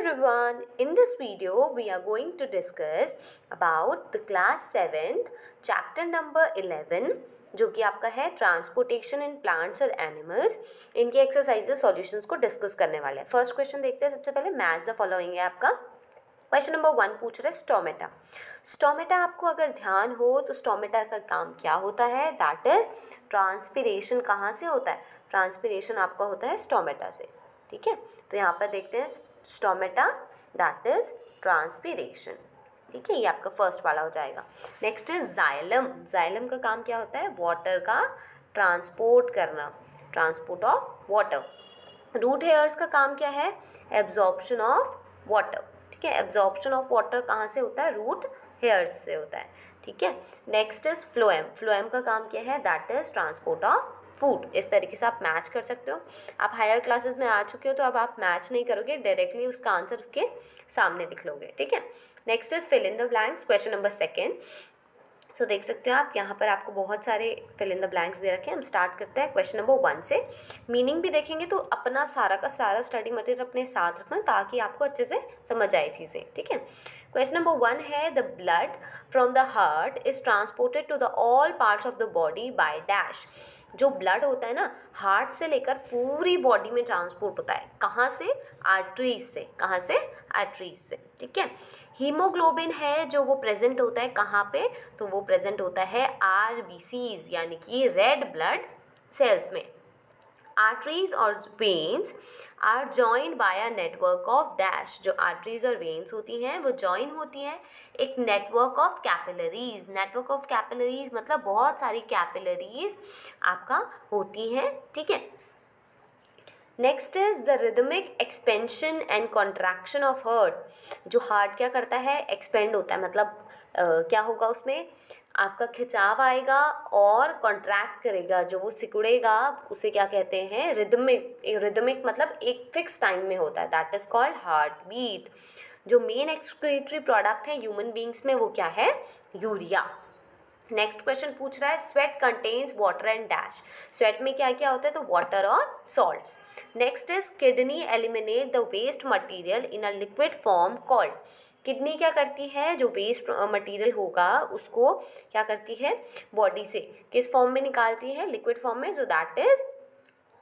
everyone, in this video we are going to discuss about the class 7th chapter number 11 जो कि आपका है transportation in plants और animals. इनके exercises solutions को डिस्कस करने वाले हैं। फर्स्ट क्वेश्चन देखते हैं। सबसे पहले मैच द फॉलोइंग है आपका। क्वेश्चन नंबर 1 पूछ रहा है स्टोमेटा। स्टोमेटा आपको अगर ध्यान हो तो स्टोमेटा का काम क्या होता है, दैट इज ट्रांसपिरेशन। कहाँ से होता है? ट्रांसपिरेशन आपका होता है स्टोमेटा से। ठीक है, तो यहाँ पर देखते हैं स्टोमेटा दैट इज ट्रांसपिरेशन। ठीक है, ये आपका फर्स्ट वाला हो जाएगा। Next is xylem. जाइलम का काम क्या होता है? वाटर का ट्रांसपोर्ट करना, transport of water. Root hairs का काम क्या है? Absorption of water. ठीक है, एब्जॉर्प्शन ऑफ वाटर कहाँ से होता है? रूट हेयर्स से होता है। ठीक है, नेक्स्ट इज फ्लोएम। फ्लोएम का काम क्या है? That is transport of food. इस तरीके से आप मैच कर सकते हो। आप हायर क्लासेस में आ चुके हो तो अब आप मैच नहीं करोगे, डायरेक्टली उसका आंसर उसके सामने लिख लोगे। ठीक है, next is fill in the blanks. Question number 2 so देख सकते हो आप यहाँ पर आपको बहुत सारे फिल इन द ब्लैंक्स दे रखे हैं। हम स्टार्ट करते हैं क्वेश्चन नंबर 1 से। मीनिंग भी देखेंगे तो अपना सारा का सारा स्टडी मटेरियल अपने साथ रखना ताकि आपको अच्छे से समझ आए चीज़ें। ठीक है, क्वेश्चन नंबर 1 है the blood from the heart is transported to the all parts of the body by dash. जो ब्लड होता है ना, हार्ट से लेकर पूरी बॉडी में ट्रांसपोर्ट होता है। कहाँ से? आर्टरीज से। कहाँ से? आर्टरीज से। ठीक है, हीमोग्लोबिन है जो वो प्रेजेंट होता है कहाँ पे? तो वो प्रेजेंट होता है आरबीसीज यानी कि रेड ब्लड सेल्स में। आर्टरीज और veins are joined by a network of dash. जो आर्टरीज और वेन्स होती हैं वो जॉइन होती हैं एक network of capillaries. Network of capillaries मतलब बहुत सारी कैपिलरीज आपका होती हैं। ठीक है, next is the rhythmic expansion and contraction of heart. जो हार्ट क्या करता है? एक्सपेंड होता है, मतलब क्या होगा उसमें? आपका खिंचाव आएगा और कॉन्ट्रैक्ट करेगा। जो वो सिकुड़ेगा उसे क्या कहते हैं? रिदमिक। रिदमिक मतलब एक फिक्स टाइम में होता है, that is called heartbeat. जो मेन एक्सक्रीटरी प्रोडक्ट है ह्यूमन बींग्स में वो क्या है? यूरिया। नेक्स्ट क्वेश्चन पूछ रहा है sweat contains water and dash. Sweat में क्या क्या होता है? तो वाटर और salts. Next is kidney eliminate the waste material in a liquid form called. Kidney क्या करती है? जो वेस्ट मटेरियल होगा उसको क्या करती है? बॉडी से किस फॉर्म में निकालती है? लिक्विड फॉर्म में, जो दैट इज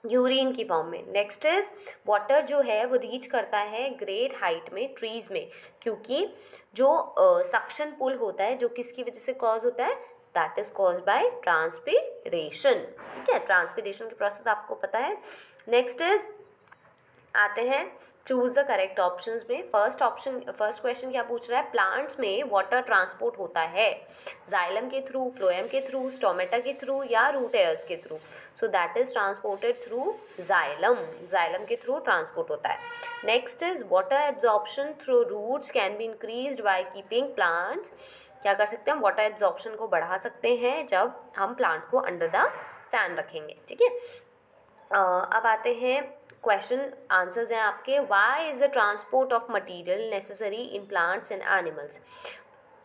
यूरिन की फॉर्म में। नेक्स्ट इज वाटर जो है वो रीच करता है ग्रेट हाइट में ट्रीज में, क्योंकि जो सक्शन पुल होता है जो किसकी वजह से कॉज होता है? That is cause by transpiration. ठीक है, ट्रांसपिरेशन की प्रोसेस आपको पता है। नेक्स्ट इज आते हैं चूज द करेक्ट ऑप्शंस में। फर्स्ट क्वेश्चन क्या पूछ रहा है? प्लांट्स में वाटर ट्रांसपोर्ट होता है जाइलम के थ्रू, फ्लोएम के थ्रू, स्टोमेटा के थ्रू या रूट एयर्स के through. So that is transported through xylem. Xylem के थ्रू ट्रांसपोर्ट होता है। Next is water absorption through roots can be increased by keeping plants. क्या कर सकते हैं? वाटर एब्जॉर्प्शन को बढ़ा सकते हैं जब हम प्लांट को अंडर द फैन रखेंगे। ठीक है, अब आते हैं क्वेश्चन आंसर्स हैं आपके। Why is the transport of material necessary in plants and animals.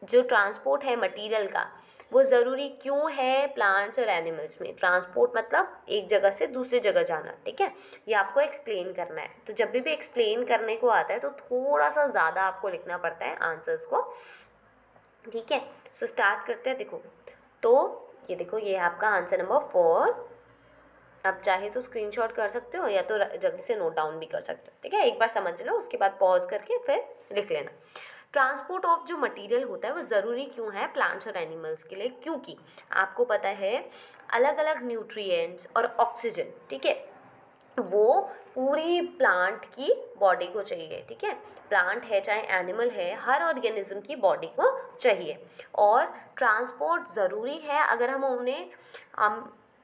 जो ट्रांसपोर्ट है मटीरियल का वो ज़रूरी क्यों है प्लांट्स और एनिमल्स में? ट्रांसपोर्ट मतलब एक जगह से दूसरी जगह जाना। ठीक है, ये आपको एक्सप्लेन करना है। तो जब भी एक्सप्लेन करने को आता है तो थोड़ा सा ज़्यादा आपको लिखना पड़ता है आंसर्स को। ठीक है, सो स्टार्ट करते हैं। देखो तो ये देखो, ये आपका आंसर नंबर 4। आप चाहे तो स्क्रीनशॉट कर सकते हो या तो जल्दी से नोट डाउन भी कर सकते हो। ठीक है, एक बार समझ लो, उसके बाद पॉज करके फिर लिख लेना। ट्रांसपोर्ट ऑफ जो मटेरियल होता है वो ज़रूरी क्यों है प्लांट्स और एनिमल्स के लिए? क्योंकि आपको पता है अलग अलग न्यूट्रिएंट्स और ऑक्सीजन, ठीक है, वो पूरी प्लांट की बॉडी को चाहिए। ठीक है, प्लांट है चाहे एनिमल है, हर ऑर्गेनिज्म की बॉडी को चाहिए और ट्रांसपोर्ट ज़रूरी है। अगर हम उन्हें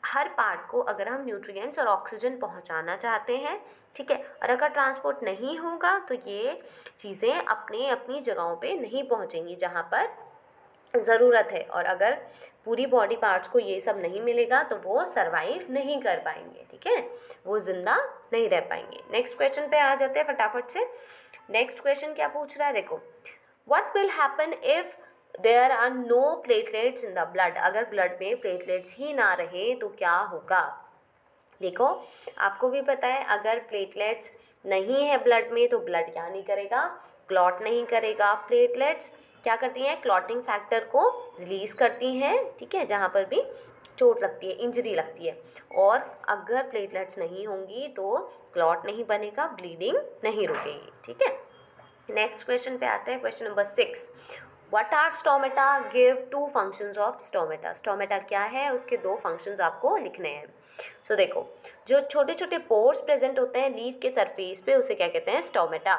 हर पार्ट को अगर हम न्यूट्रिएंट्स और ऑक्सीजन पहुंचाना चाहते हैं, ठीक है, और अगर ट्रांसपोर्ट नहीं होगा तो ये चीज़ें अपने अपनी जगहों पे नहीं पहुंचेंगी जहाँ पर ज़रूरत है। और अगर पूरी बॉडी पार्ट्स को ये सब नहीं मिलेगा तो वो सरवाइव नहीं कर पाएंगे। ठीक है, वो जिंदा नहीं रह पाएंगे। नेक्स्ट क्वेश्चन पे आ जाते हैं फटाफट से। नेक्स्ट क्वेश्चन क्या पूछ रहा है? देखो, what will happen if there are no platelets in the blood. अगर ब्लड में प्लेटलेट्स ही ना रहे तो क्या होगा? देखो आपको भी पता है अगर प्लेटलेट्स नहीं है ब्लड में तो ब्लड क्या नहीं करेगा, क्लॉट नहीं करेगा। प्लेटलेट्स क्या करती हैं, क्लॉटिंग फैक्टर को रिलीज करती हैं, ठीक है, जहाँ पर भी चोट लगती है, इंजरी लगती है। और अगर प्लेटलेट्स नहीं होंगी तो क्लॉट नहीं बनेगा, ब्लीडिंग नहीं रुकेगी, ठीक है। नेक्स्ट क्वेश्चन पे आते हैं, question number 6। What are stomata, give 2 functions of stomata. Stomata क्या है, उसके 2 फंक्शंस आपको लिखने हैं। सो देखो, जो छोटे छोटे पोर्स प्रेजेंट होते हैं लीफ के सरफेस पे उसे क्या कहते हैं, स्टोमेटा।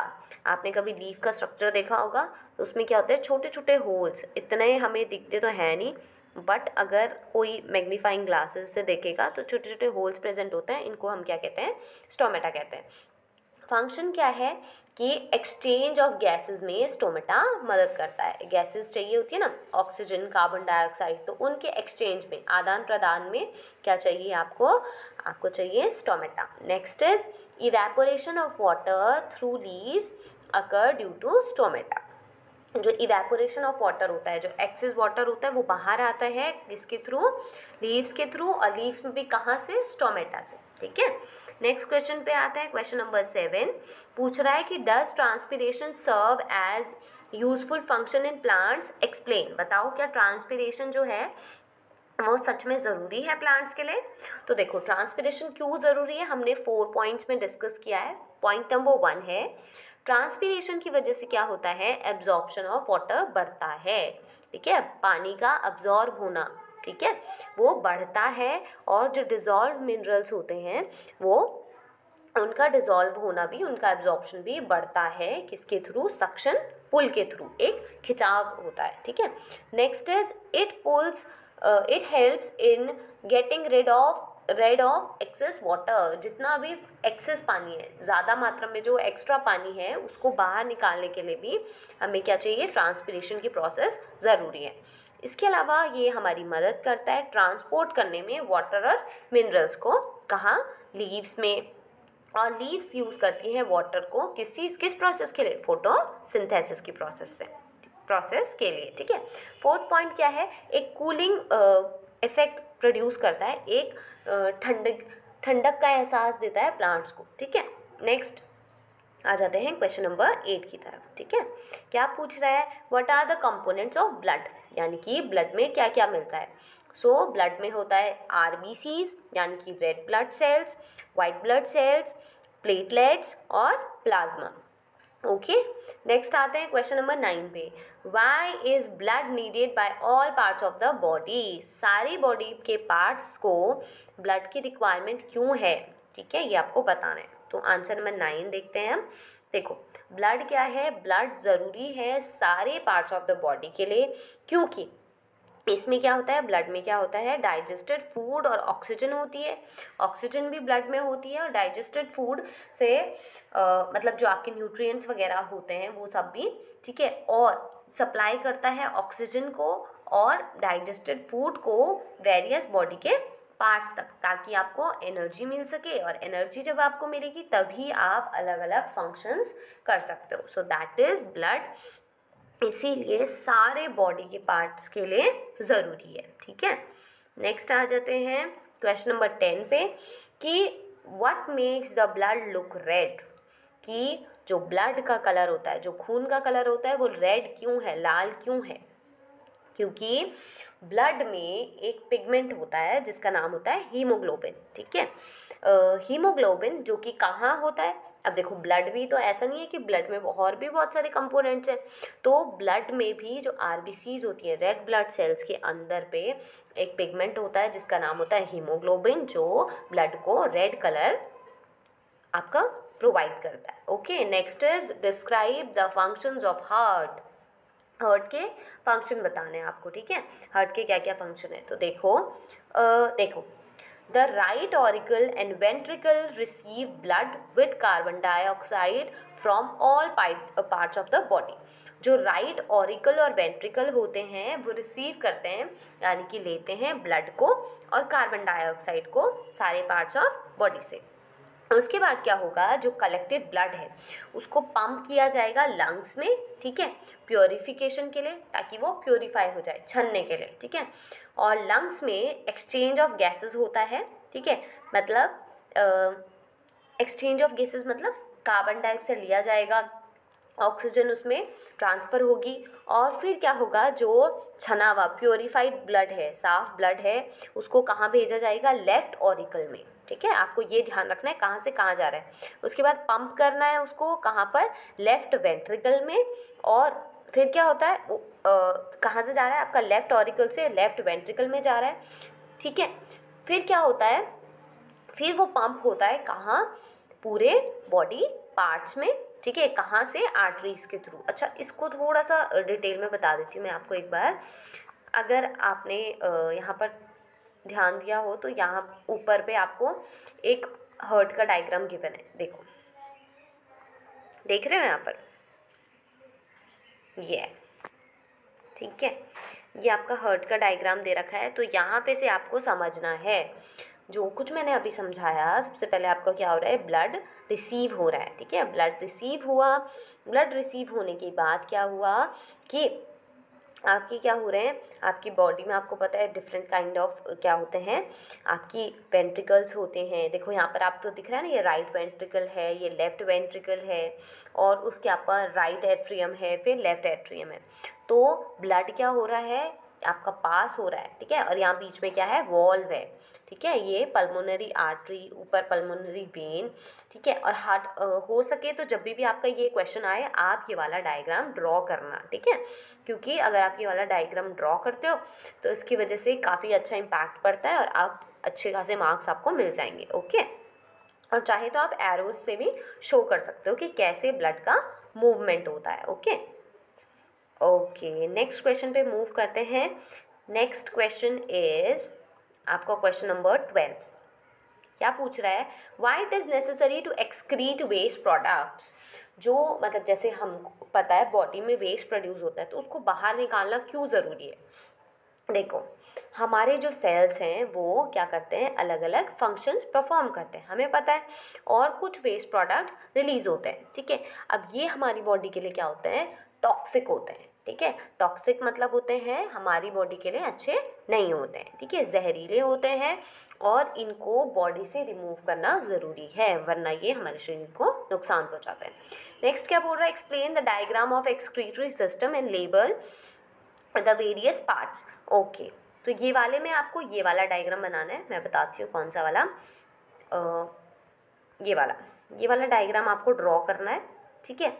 आपने कभी लीफ का स्ट्रक्चर देखा होगा तो उसमें क्या होते हैं, छोटे छोटे होल्स, इतने हमें दिखते तो है नहीं, बट अगर कोई मैग्नीफाइंग ग्लासेस से देखेगा तो छोटे छोटे होल्स प्रेजेंट होते हैं, इनको हम क्या कहते हैं, स्टोमेटा कहते हैं। फंक्शन क्या है कि एक्सचेंज ऑफ गैसेस में स्टोमेटा मदद करता है। गैसेस चाहिए होती है ना, ऑक्सीजन, कार्बन डाइऑक्साइड, तो उनके एक्सचेंज में, आदान प्रदान में क्या चाहिए आपको चाहिए stomata. Next is evaporation of water through leaves occur due to stomata. जो इवेपोरेशन ऑफ वाटर होता है, जो एक्सेस वाटर होता है वो बाहर आता है किसके थ्रू, लीव्स के थ्रू, और लीव्स में भी कहाँ से, स्टोमेटा से, ठीक है। नेक्स्ट क्वेश्चन पे आता है, क्वेश्चन नंबर 7 पूछ रहा है कि does transpiration serve as useful function in plants, explain. बताओ क्या ट्रांसपिरेशन जो है वो सच में ज़रूरी है प्लांट्स के लिए। तो देखो ट्रांसपिरेशन क्यों ज़रूरी है, हमने 4 पॉइंट्स में डिस्कस किया है। पॉइंट नंबर 1 है ट्रांसपिरेशन की वजह से क्या होता है, एब्जॉर्प्शन ऑफ वाटर बढ़ता है, ठीक है, पानी का अब्जॉर्ब होना, ठीक है, वो बढ़ता है। और जो डिजॉल्व मिनरल्स होते हैं वो उनका डिजॉल्व होना भी, उनका एब्जॉर्प्शन भी बढ़ता है, किसके थ्रू, सक्शन पुल के थ्रू, एक खिंचाव होता है, ठीक है। Next is it helps in getting rid of excess water. जितना भी एक्सेस पानी है, ज़्यादा मात्रा में जो एक्स्ट्रा पानी है उसको बाहर निकालने के लिए भी हमें क्या चाहिए, ट्रांसपिरेशन की प्रोसेस ज़रूरी है। इसके अलावा ये हमारी मदद करता है ट्रांसपोर्ट करने में वाटर और मिनरल्स को, कहाँ, लीव्स में। और लीव्स यूज़ करती हैं वाटर को किस प्रोसेस के लिए, फोटोसिंथेसिस की प्रोसेस के लिए, ठीक है। 4th पॉइंट क्या है, एक कूलिंग इफेक्ट प्रोड्यूस करता है, एक ठंडक का एहसास देता है प्लांट्स को, ठीक है। नेक्स्ट आ जाते हैं क्वेश्चन नंबर 8 की तरफ, ठीक है। क्या पूछ रहा है, what are the components of blood, यानी कि ब्लड में क्या क्या मिलता है। सो ब्लड में होता है आरबीसीज यानी कि red blood cells, white blood cells, platelets और प्लाज्मा। ओके, नेक्स्ट आते हैं क्वेश्चन नंबर 9 पे। Why is blood needed by all parts of the body. सारी बॉडी के पार्ट्स को ब्लड की रिक्वायरमेंट क्यों है, ठीक है, ये आपको बताना है। तो आंसर नंबर 9 देखते हैं हम। देखो ब्लड क्या है, ब्लड ज़रूरी है सारे पार्ट्स ऑफ द बॉडी के लिए, क्योंकि इसमें क्या होता है, ब्लड में क्या होता है, डाइजेस्टेड फूड और ऑक्सीजन होती है। ऑक्सीजन भी ब्लड में होती है और डाइजेस्टेड फूड से मतलब जो आपके न्यूट्रिएंट्स वगैरह होते हैं वो सब भी, ठीक है, और सप्लाई करता है ऑक्सीजन को और डाइजेस्टेड फूड को वेरियस बॉडी के पार्ट्स तक, ताकि आपको एनर्जी मिल सके। और एनर्जी जब आपको मिलेगी तभी आप अलग अलग फंक्शंस कर सकते हो। सो दैट इज़ ब्लड, इसीलिए सारे बॉडी के पार्ट्स के लिए ज़रूरी है, ठीक है। नेक्स्ट आ जाते हैं क्वेश्चन नंबर 10 पे कि what makes the blood look red. कि जो ब्लड का कलर होता है, जो खून का कलर होता है वो रेड क्यों है, लाल क्यों है। क्योंकि ब्लड में एक पिगमेंट होता है जिसका नाम होता है हीमोग्लोबिन, ठीक है। हीमोग्लोबिन जो कि कहाँ होता है, अब देखो ब्लड भी तो ऐसा नहीं है कि ब्लड में और भी बहुत सारे कंपोनेंट्स हैं। तो ब्लड में भी जो आरबीसीज होती है, रेड ब्लड सेल्स के अंदर पे एक पिगमेंट होता है जिसका नाम होता है हीमोग्लोबिन, जो ब्लड को रेड कलर आपका प्रोवाइड करता है। Okay, next is describe the functions of heart. Heart के फंक्शन बताने हैं आपको, ठीक है, हार्ट के क्या क्या फंक्शन है। तो देखो the right auricle and ventricle receive blood with carbon dioxide from all parts of the body. जो राइट ऑरिकल और वेंट्रिकल होते हैं वो रिसीव करते हैं, यानी कि लेते हैं ब्लड को और कार्बन डाइऑक्साइड को सारे पार्ट्स ऑफ बॉडी से। उसके बाद क्या होगा, जो कलेक्टेड ब्लड है उसको पंप किया जाएगा लंग्स में, ठीक है, प्योरीफिकेशन के लिए, ताकि वो प्योरीफाई हो जाए, छनने के लिए, ठीक है। और लंग्स में एक्सचेंज ऑफ गैसेस होता है, ठीक है, मतलब एक्सचेंज ऑफ गैसेस मतलब कार्बन डाइऑक्साइड लिया जाएगा, ऑक्सीजन उसमें ट्रांसफ़र होगी और फिर क्या होगा, जो छना हुआ प्योरीफाइड ब्लड है, साफ ब्लड है, उसको कहाँ भेजा जाएगा, लेफ्ट ऑरिकल में। ठीक है, आपको ये ध्यान रखना है कहाँ से कहाँ जा रहा है। उसके बाद पंप करना है उसको कहाँ पर, लेफ्ट वेंट्रिकल में। और फिर क्या होता है, कहाँ से जा रहा है आपका, लेफ्ट ऑरिकल से लेफ्ट वेंट्रिकल में जा रहा है। ठीक है, फिर क्या होता है, फिर वो पंप होता है कहाँ, पूरे बॉडी पार्ट्स में। ठीक है, कहाँ से, आर्टरीज के थ्रू। अच्छा, इसको थोड़ा सा डिटेल में बता देती हूँ मैं आपको एक बार। अगर आपने यहाँ पर ध्यान दिया हो तो यहाँ ऊपर पे आपको एक हार्ट का डायग्राम गिवन है, देखो, देख रहे हो यहाँ पर, ये है। ठीक है, ये आपका हार्ट का डायग्राम दे रखा है। तो यहाँ पे से आपको समझना है जो कुछ मैंने अभी समझाया। सबसे पहले आपका क्या हो रहा है, ब्लड रिसीव हो रहा है। ठीक है, ब्लड रिसीव हुआ। ब्लड रिसीव होने के बाद क्या हुआ कि आपके क्या हो रहे हैं, आपकी बॉडी में आपको पता है डिफरेंट काइंड ऑफ क्या होते हैं, आपकी वेंट्रिकल्स होते हैं। देखो यहाँ पर आपको दिख रहा है ना, ये राइट वेंट्रिकल है, ये लेफ्ट वेंट्रिकल है, और उसके ऊपर राइट एट्रियम है, फिर लेफ्ट एट्रियम है। तो ब्लड क्या हो रहा है, आपका पास हो रहा है। ठीक है, और यहाँ बीच में क्या है, वॉल्व है। ठीक है, ये पल्मोनरी आर्टरी, ऊपर पल्मोनरी वेन। ठीक है, और हार्ट हो सके तो जब भी आपका ये क्वेश्चन आए आप ये वाला डायग्राम ड्रॉ करना। ठीक है, क्योंकि अगर आप ये वाला डायग्राम ड्रॉ करते हो तो इसकी वजह से काफ़ी अच्छा इम्पैक्ट पड़ता है और आप अच्छे खासे मार्क्स आपको मिल जाएंगे। ओके, और चाहे तो आप एरोज से भी शो कर सकते हो कि कैसे ब्लड का मूवमेंट होता है। ओके ओके, नेक्स्ट क्वेश्चन पे मूव करते हैं। नेक्स्ट क्वेश्चन इज आपका क्वेश्चन नंबर 12। क्या पूछ रहा है, why it is necessary to excrete waste products. जो मतलब जैसे हमको पता है बॉडी में वेस्ट प्रोड्यूस होता है तो उसको बाहर निकालना क्यों ज़रूरी है। देखो, हमारे जो सेल्स हैं वो क्या करते हैं, अलग अलग फंक्शंस परफॉर्म करते हैं, हमें पता है, और कुछ वेस्ट प्रोडक्ट रिलीज होते हैं। ठीक है, अब ये हमारी बॉडी के लिए क्या होते हैं, टॉक्सिक होते हैं। ठीक है, टॉक्सिक मतलब होते हैं हमारी बॉडी के लिए अच्छे नहीं होते हैं। ठीक है, जहरीले होते हैं और इनको बॉडी से रिमूव करना ज़रूरी है, वरना ये हमारे शरीर को नुकसान पहुंचाते हैं। नेक्स्ट क्या बोल रहा है, explain the diagram of excretory system and label the various parts. Okay, तो ये वाले में आपको ये वाला डायग्राम बनाना है। मैं बताती हूँ कौन सा वाला, ये वाला डायग्राम आपको ड्रॉ करना है। ठीक है,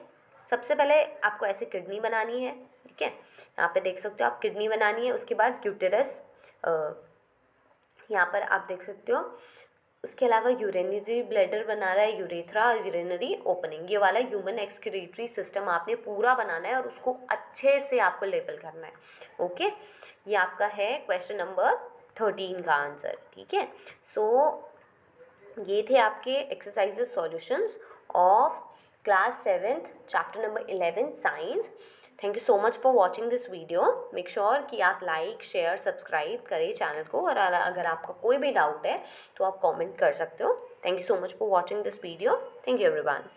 सबसे पहले आपको ऐसे किडनी बनानी है। ठीक है, यहाँ पे देख सकते हो आप, किडनी बनानी है। उसके बाद यूटेरस यहाँ पर आप देख सकते हो। उसके अलावा यूरिनरी ब्लैडर बना रहा है, यूरेथ्रा, यूरिनरी ओपनिंग। ये वाला ह्यूमन एक्सक्रीटरी सिस्टम आपने पूरा बनाना है और उसको अच्छे से आपको लेबल करना है। ओके, ये आपका है क्वेश्चन नंबर 13 का आंसर। ठीक है, सो ये थे आपके exercises solutions of class 7th chapter number 11 science. Thank you so much for watching this video. Make sure कि आप लाइक, शेयर, सब्सक्राइब करें चैनल को, और अगर आपका कोई भी डाउट है तो आप कमेंट कर सकते हो। Thank you so much for watching this video. Thank you everyone.